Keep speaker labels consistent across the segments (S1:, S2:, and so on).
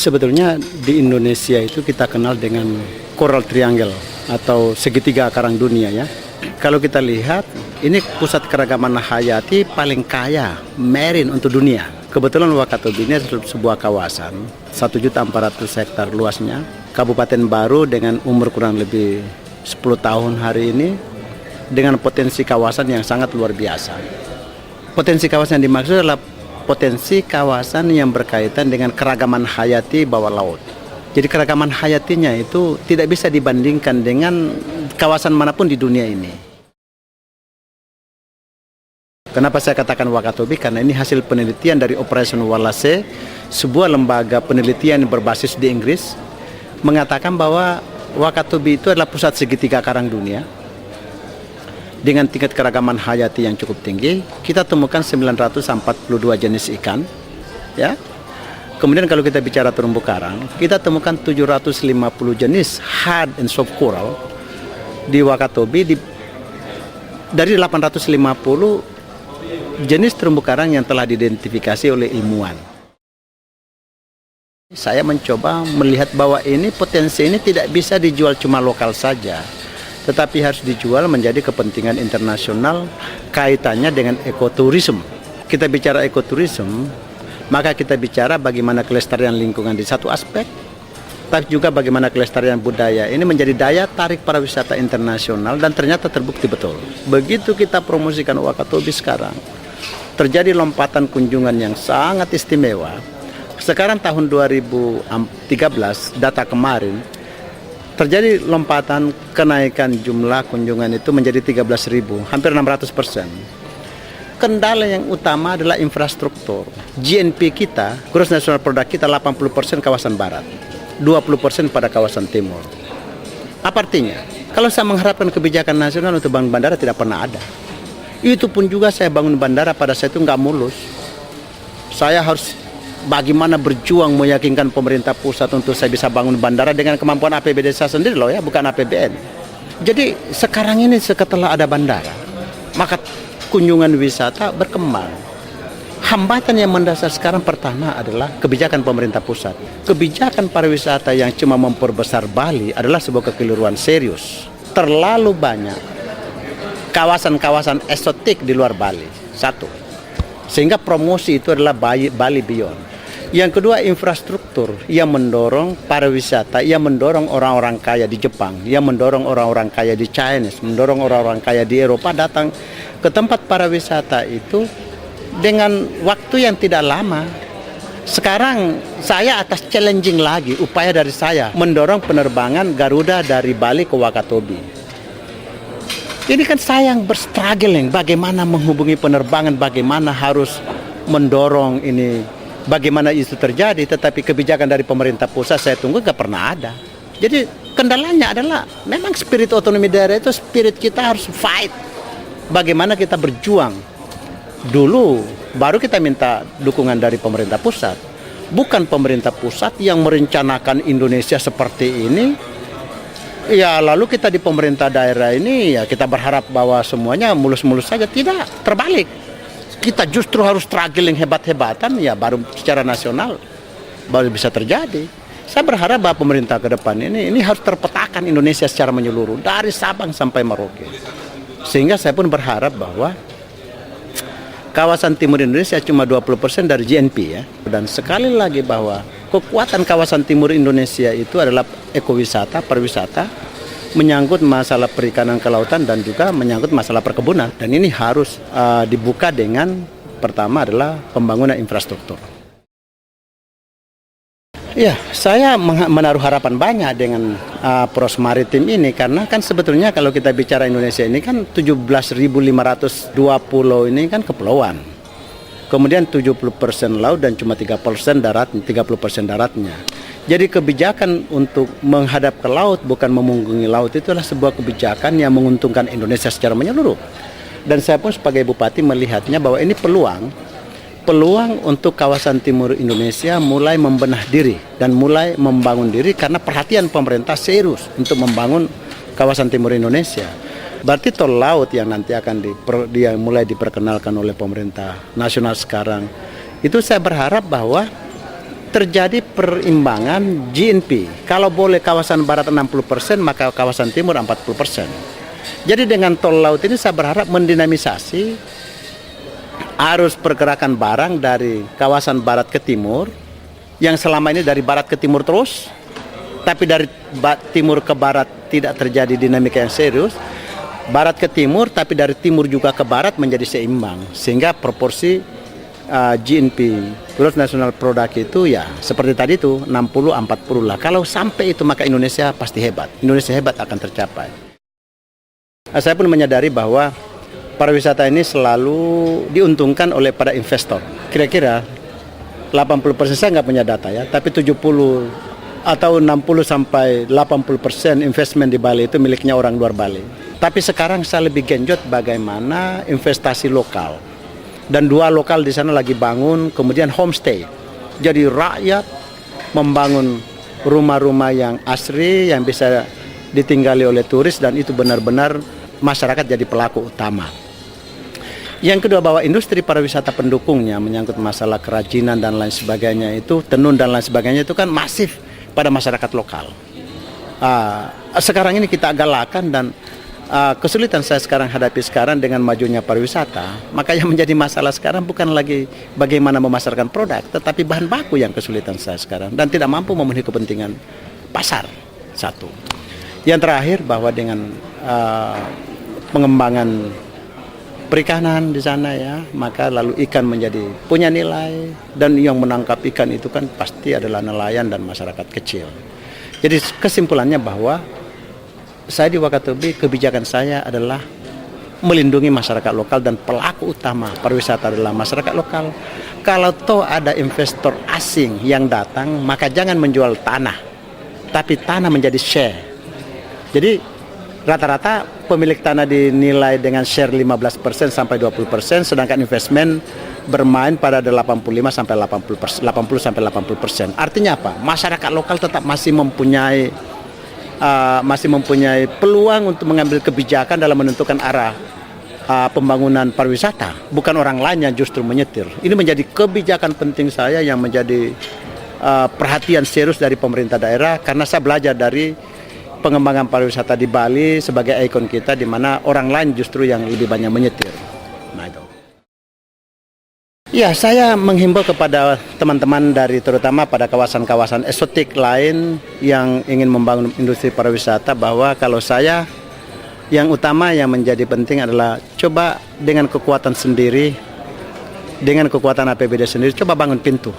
S1: Sebetulnya di Indonesia itu kita kenal dengan Coral Triangle atau segitiga karang dunia ya. Kalau kita lihat, ini pusat keragaman hayati paling kaya marine untuk dunia. Kebetulan Wakatobi ini sebuah kawasan 1.400.000 hektar luasnya, kabupaten baru dengan umur kurang lebih 10 tahun hari ini, dengan potensi kawasan yang sangat luar biasa. Potensi kawasan yang dimaksud adalah potensi kawasan yang berkaitan dengan keragaman hayati bawah laut. Jadi keragaman hayatinya itu tidak bisa dibandingkan dengan kawasan manapun di dunia ini. Kenapa saya katakan Wakatobi? Karena ini hasil penelitian dari Operation Wallace, sebuah lembaga penelitian yang berbasis di Inggris, mengatakan bahwa Wakatobi itu adalah pusat segitiga karang dunia dengan tingkat keragaman hayati yang cukup tinggi. Kita temukan 942 jenis ikan, ya. Kemudian kalau kita bicara terumbu karang, kita temukan 750 jenis hard and soft coral di Wakatobi, dari 850 jenis terumbu karang yang telah diidentifikasi oleh ilmuwan. Saya mencoba melihat bahwa ini potensi ini tidak bisa dijual cuma lokal saja, tetapi harus dijual menjadi kepentingan internasional kaitannya dengan ekoturisme. Kita bicara ekoturisme, maka kita bicara bagaimana kelestarian lingkungan di satu aspek, tapi juga bagaimana kelestarian budaya ini menjadi daya tarik para wisata internasional, dan ternyata terbukti betul. Begitu kita promosikan Wakatobi sekarang, terjadi lompatan kunjungan yang sangat istimewa. Sekarang tahun 2013, data kemarin, terjadi lompatan kenaikan jumlah kunjungan itu menjadi 13.000, hampir 600%. Kendala yang utama adalah infrastruktur. GNP kita, Gross National Product kita 80% kawasan barat, 20% pada kawasan timur. Apa artinya? Kalau saya mengharapkan kebijakan nasional untuk bangun bandara, tidak pernah ada. Itu pun juga saya bangun bandara pada saat itu nggak mulus. Saya harus bagaimana berjuang meyakinkan pemerintah pusat untuk saya bisa bangun bandara dengan kemampuan APBD saya sendiri loh ya, bukan APBN. Jadi sekarang ini setelah ada bandara, maka kunjungan wisata berkembang. Hambatan yang mendasar sekarang pertama adalah kebijakan pemerintah pusat. Kebijakan pariwisata yang cuma memperbesar Bali adalah sebuah kekeliruan serius. Terlalu banyak kawasan-kawasan esotik di luar Bali, satu. Sehingga promosi itu adalah Bali Beyond. Yang kedua, infrastruktur yang mendorong pariwisata, yang mendorong orang-orang kaya di Jepang, yang mendorong orang-orang kaya di China, mendorong orang-orang kaya di Eropa datang ke tempat pariwisata itu dengan waktu yang tidak lama. Sekarang saya atas challenging lagi, upaya dari saya mendorong penerbangan Garuda dari Bali ke Wakatobi. Ini kan saya yang berstruggling bagaimana menghubungi penerbangan, bagaimana harus mendorong ini, bagaimana itu terjadi, tetapi kebijakan dari pemerintah pusat saya tunggu nggak pernah ada. Jadi kendalanya adalah memang spirit otonomi daerah itu, spirit kita harus fight. Bagaimana kita berjuang dulu, baru kita minta dukungan dari pemerintah pusat. Bukan pemerintah pusat yang merencanakan Indonesia seperti ini, ya lalu kita di pemerintah daerah ini ya kita berharap bahwa semuanya mulus-mulus saja. Tidak, terbalik. Kita justru harus struggling hebat-hebatan, ya baru secara nasional baru bisa terjadi. Saya berharap bahwa pemerintah ke depan ini harus terpetakan Indonesia secara menyeluruh dari Sabang sampai Merauke. Sehingga saya pun berharap bahwa kawasan timur Indonesia cuma 20% dari GNP ya. Dan sekali lagi bahwa kekuatan kawasan timur Indonesia itu adalah ekowisata, pariwisata, menyangkut masalah perikanan kelautan dan juga menyangkut masalah perkebunan. Dan ini harus dibuka dengan pertama adalah pembangunan infrastruktur. Ya, saya menaruh harapan banyak dengan poros maritim ini, karena kan sebetulnya kalau kita bicara Indonesia ini kan 17.502 pulau ini kan kepulauan. Kemudian 70% laut dan cuma 30% daratnya. Jadi kebijakan untuk menghadap ke laut bukan memunggungi laut itu adalah sebuah kebijakan yang menguntungkan Indonesia secara menyeluruh. Dan saya pun sebagai bupati melihatnya bahwa ini peluang untuk kawasan timur Indonesia mulai membenah diri dan mulai membangun diri karena perhatian pemerintah serius untuk membangun kawasan timur Indonesia. Berarti tol laut yang nanti akan mulai diperkenalkan oleh pemerintah nasional sekarang, itu saya berharap bahwa terjadi perimbangan GNP. Kalau boleh kawasan barat 60%, maka kawasan timur 40%. Jadi dengan tol laut ini saya berharap mendinamisasi arus pergerakan barang dari kawasan barat ke timur, yang selama ini dari barat ke timur terus, tapi dari timur ke barat tidak terjadi dinamika yang serius. Barat ke timur, tapi dari timur juga ke barat menjadi seimbang, sehingga proporsi GNP, Gross National Product itu ya seperti tadi itu 60-40 lah. Kalau sampai itu maka Indonesia pasti hebat. Indonesia hebat akan tercapai. Saya pun menyadari bahwa pariwisata ini selalu diuntungkan oleh para investor. Kira-kira 80% saya nggak punya data ya, tapi 70 atau 60 sampai 80% investment di Bali itu miliknya orang luar Bali. Tapi sekarang saya lebih genjot bagaimana investasi lokal. Dan 2 lokal di sana lagi bangun, kemudian homestay. Jadi rakyat membangun rumah-rumah yang asri, yang bisa ditinggali oleh turis, dan itu benar-benar masyarakat jadi pelaku utama. Yang kedua, bahwa industri pariwisata pendukungnya menyangkut masalah kerajinan dan lain sebagainya itu, tenun dan lain sebagainya itu kan masif pada masyarakat lokal. Sekarang ini kita galakkan, dan kesulitan saya sekarang hadapi sekarang dengan majunya pariwisata, maka yang menjadi masalah sekarang bukan lagi bagaimana memasarkan produk, tetapi bahan baku yang kesulitan saya sekarang, dan tidak mampu memenuhi kepentingan pasar. Satu. Yang terakhir, bahwa dengan pengembangan perikanan di sana ya, maka lalu ikan menjadi punya nilai, dan yang menangkap ikan itu kan pasti adalah nelayan dan masyarakat kecil. Jadi kesimpulannya bahwa saya di Wakatobi, kebijakan saya adalah melindungi masyarakat lokal, dan pelaku utama pariwisata adalah masyarakat lokal. Kalau toh ada investor asing yang datang, maka jangan menjual tanah, tapi tanah menjadi share. Jadi rata-rata pemilik tanah dinilai dengan share 15% sampai 20%, sedangkan investment bermain pada 85 sampai 80%. Artinya apa? Masyarakat lokal tetap masih mempunyai peluang untuk mengambil kebijakan dalam menentukan arah pembangunan pariwisata, bukan orang lain yang justru menyetir. Ini menjadi kebijakan penting saya yang menjadi perhatian serius dari pemerintah daerah, karena saya belajar dari pengembangan pariwisata di Bali sebagai ikon kita, di mana orang lain justru yang lebih banyak menyetir. Nah itu. Ya, saya menghimbau kepada teman-teman dari terutama pada kawasan-kawasan eksotik lain yang ingin membangun industri pariwisata, bahwa kalau saya yang utama yang menjadi penting adalah coba dengan kekuatan sendiri, dengan kekuatan APBD sendiri, coba bangun pintu.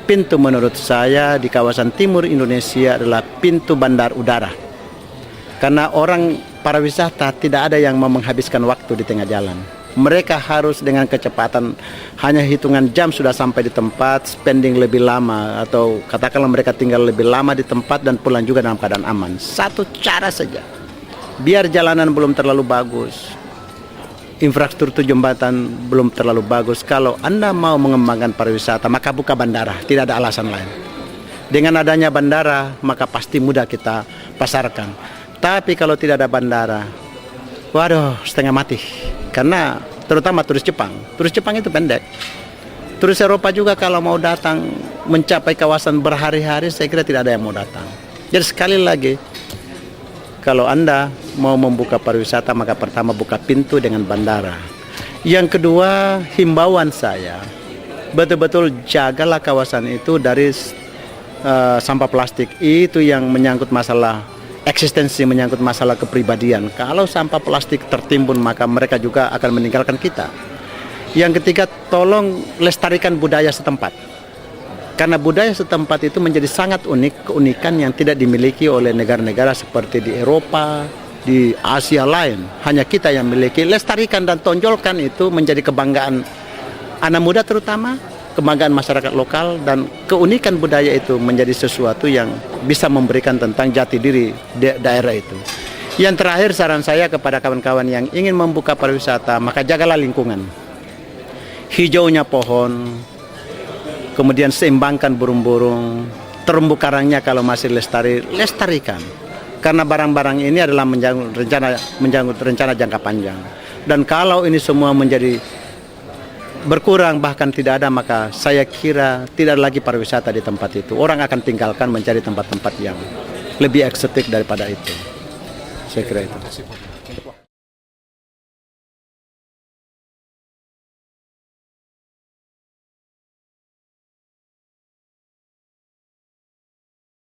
S1: Pintu menurut saya di kawasan timur Indonesia adalah pintu bandar udara. Karena orang pariwisata tidak ada yang mau menghabiskan waktu di tengah jalan. Mereka harus dengan kecepatan, hanya hitungan jam sudah sampai di tempat, spending lebih lama, atau katakanlah mereka tinggal lebih lama di tempat dan pulang juga dalam keadaan aman. Satu cara saja, biar jalanan belum terlalu bagus, infrastruktur jembatan belum terlalu bagus. Kalau Anda mau mengembangkan pariwisata, maka buka bandara, tidak ada alasan lain. Dengan adanya bandara, maka pasti mudah kita pasarkan. Tapi kalau tidak ada bandara, waduh, setengah mati. Karena terutama turis Jepang itu pendek. Turis Eropa juga kalau mau datang mencapai kawasan berhari-hari, saya kira tidak ada yang mau datang. Jadi sekali lagi, kalau Anda mau membuka pariwisata, maka pertama buka pintu dengan bandara. Yang kedua, himbauan saya, betul-betul jagalah kawasan itu dari sampah plastik. Itu yang menyangkut masalah eksistensi, menyangkut masalah kepribadian. Kalau sampah plastik tertimbun, maka mereka juga akan meninggalkan kita. Yang ketiga, tolong lestarikan budaya setempat. Karena budaya setempat itu menjadi sangat unik, keunikan yang tidak dimiliki oleh negara-negara seperti di Eropa, di Asia lain. Hanya kita yang memiliki. Lestarikan dan tonjolkan itu menjadi kebanggaan anak muda terutama, kebanggaan masyarakat lokal, dan keunikan budaya itu menjadi sesuatu yang bisa memberikan tentang jati diri daerah itu. Yang terakhir, saran saya kepada kawan-kawan yang ingin membuka pariwisata, maka jagalah lingkungan. Hijaunya pohon, kemudian seimbangkan burung-burung, terumbu karangnya kalau masih lestarikan. Karena barang-barang ini adalah menjangkut rencana jangka panjang. Dan kalau ini semua menjadi berkurang bahkan tidak ada, maka saya kira tidak ada lagi pariwisata di tempat itu. Orang akan tinggalkan mencari tempat-tempat yang lebih eksotik daripada itu. Saya kira itu.